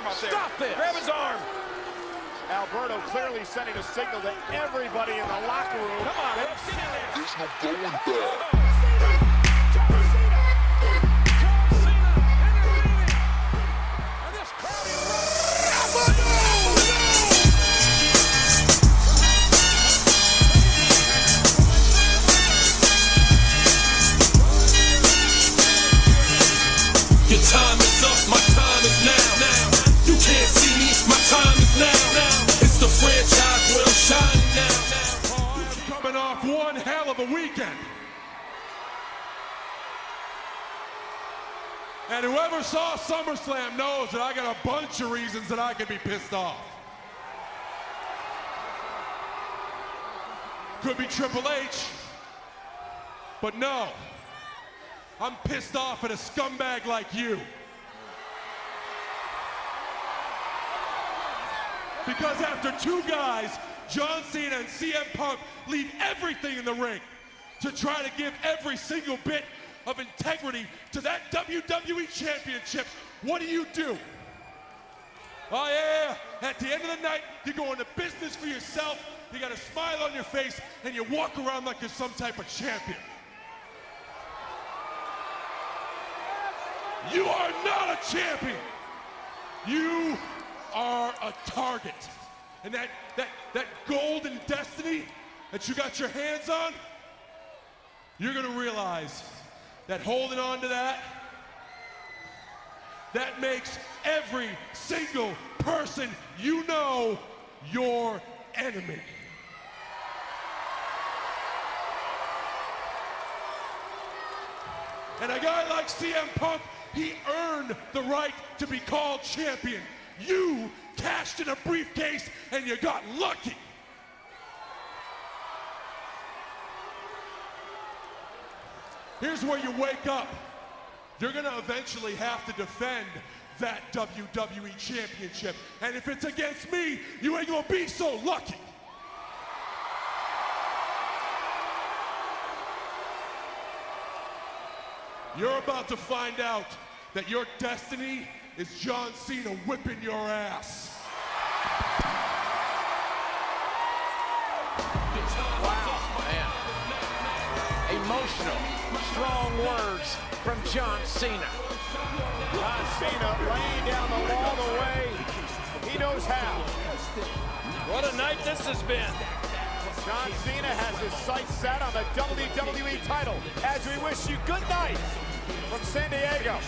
arm up there. Stop this. Grab his arm. Alberto clearly sending a signal to everybody in the locker room. Come on, let's get in there. There's no going back. Your time is up, my time is now. You can't see me, my time is now. It's the franchise where I'm shining now. Coming off one hell of a weekend. And whoever saw SummerSlam knows that I got a bunch of reasons that I could be pissed off. Could be Triple H, but no. I'm pissed off at a scumbag like you. Because after two guys, John Cena and CM Punk, leave everything in the ring to try to give every single bit of integrity to that WWE Championship, what do? Oh yeah, at the end of the night, you go into business for yourself, you got a smile on your face, and you walk around like you're some type of champion. You are not a champion. You are a target. And that golden destiny that you got your hands on, you're gonna realize that holding on to that makes every single person you know your enemy. And a guy like CM Punk, he earned the right to be called champion. You cashed in a briefcase and you got lucky. Here's where you wake up. You're gonna eventually have to defend that WWE Championship. And if it's against me, you ain't gonna be so lucky. You're about to find out that your destiny is John Cena whipping your ass. Wow, man. Emotional, strong words from John Cena. John Cena laying down the law the way he knows how. What a night this has been. John Cena has his sights set on the WWE title as we wish you good night from San Diego.